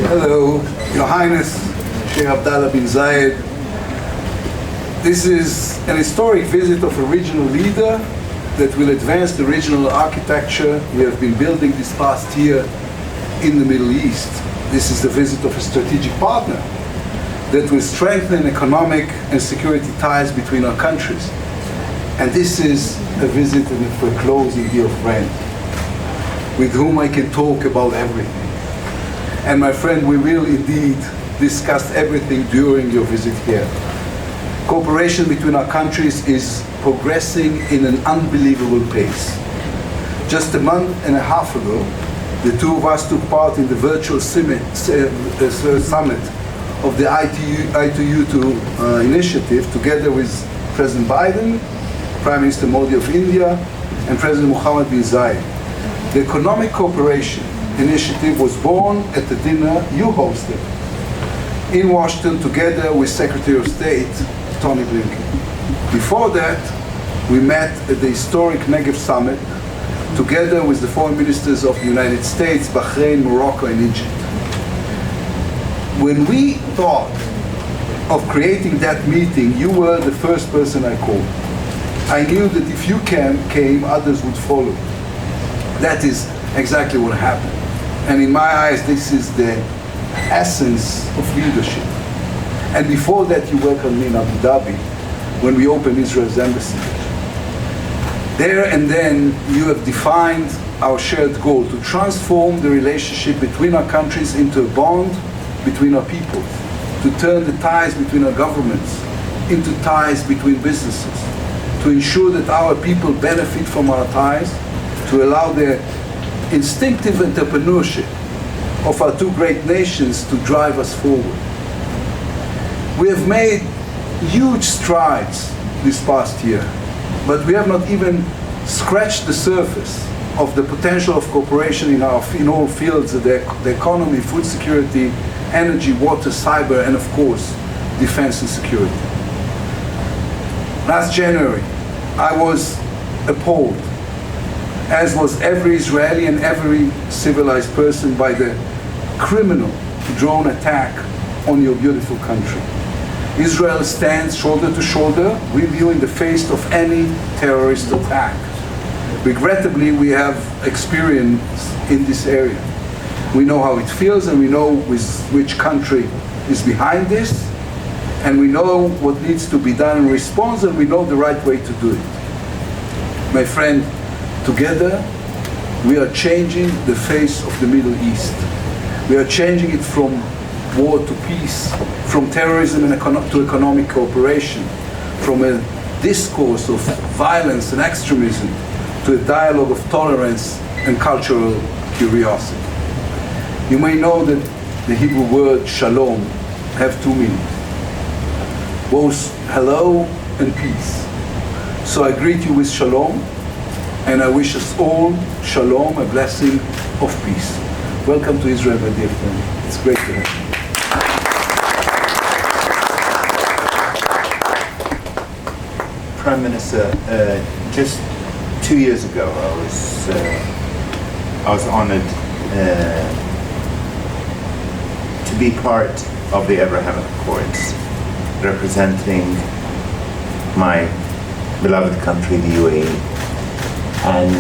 Hello, Your Highness, Sheikh Abdallah bin Zayed. This is an historic visit of a regional leader that will advance the regional architecture we have been building this past year in the Middle East. This is the visit of a strategic partner that will strengthen economic and security ties between our countries. And this is a visit for a close and dear friend with whom I can talk about everything. And my friend, we will indeed discuss everything during your visit here. Cooperation between our countries is progressing in an unbelievable pace. Just a month and a half ago, the two of us took part in the virtual summit of the I2U2 initiative, together with President Biden, Prime Minister Modi of India, and President Mohammed bin Zayed. The Economic Cooperation Initiative was born at the dinner you hosted in Washington, together with Secretary of State Tony Blinken. Before that, we met at the historic Negev Summit, together with the foreign ministers of the United States, Bahrain, Morocco, and Egypt. When we thought of creating that meeting, you were the first person I called. I knew that if you came, others would follow. That is exactly what happened. And in my eyes, this is the essence of leadership. And before that, you welcomed me in Abu Dhabi when we opened Israel's embassy. There and then, you have defined our shared goal to transform the relationship between our countries into a bond between our peoples, to turn the ties between our governments into ties between businesses, to ensure that our people benefit from our ties, to allow the instinctive entrepreneurship of our two great nations to drive us forward. We have made huge strides this past year, but we have not even scratched the surface of the potential of cooperation in all fields of the economy, food security, energy, water, cyber, and of course, defense and security. Last January, I was appalled, as was every Israeli and every civilized person, by the criminal drone attack on your beautiful country. Israel stands shoulder to shoulder with you in the face of any terrorist attack. Regrettably, we have experience in this area. We know how it feels, and we know which country is behind this, and we know what needs to be done in response, and we know the right way to do it. My friend, together we are changing the face of the Middle East. We are changing it from war to peace, from terrorism to economic cooperation, from a discourse of violence and extremism to a dialogue of tolerance and cultural curiosity. You may know that the Hebrew word shalom have two meanings, both hello and peace. So I greet you with shalom, and I wish us all shalom, a blessing of peace. Welcome to Israel, my dear friend. It's great to have you. Prime Minister, just 2 years ago, I was honored to be part of the Abrahamic Accords, representing my beloved country, the UAE. And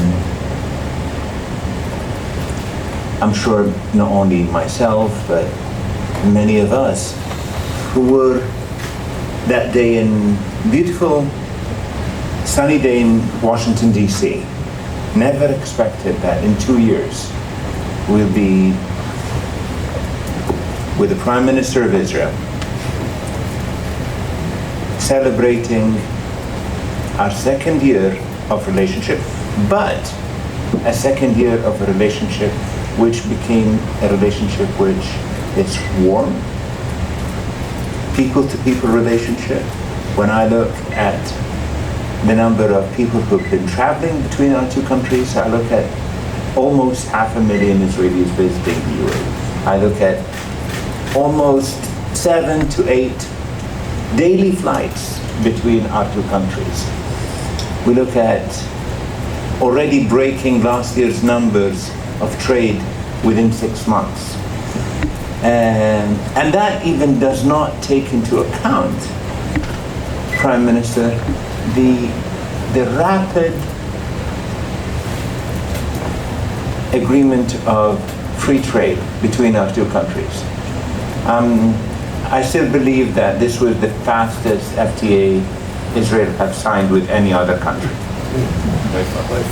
I'm sure not only myself, but many of us who were that day in beautiful sunny day in Washington, D.C., never expected that in 2 years we'll be with the Prime Minister of Israel celebrating our second year of relationship, but a second year of a relationship which became a relationship which is warm, people-to-people relationship. When I look at the number of people who've been traveling between our two countries, I look at almost 500,000 Israelis visiting the UAE. I look at almost 7 to 8 daily flights between our two countries. We look at already breaking last year's numbers of trade within 6 months. And that even does not take into account, Prime Minister, the rapid agreement of free trade between our two countries. I still believe that this was the fastest FTA Israel has signed with any other country. By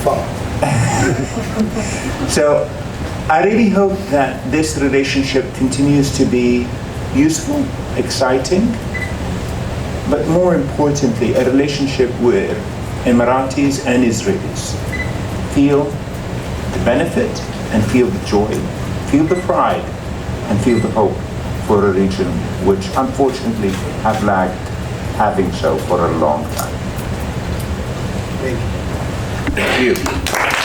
far. So I really hope that this relationship continues to be useful, exciting, but more importantly, a relationship where Emiratis and Israelis feel the benefit and feel the joy, feel the pride, and feel the hope for a region which unfortunately have lagged having so for a long time. Thank you. Thank you.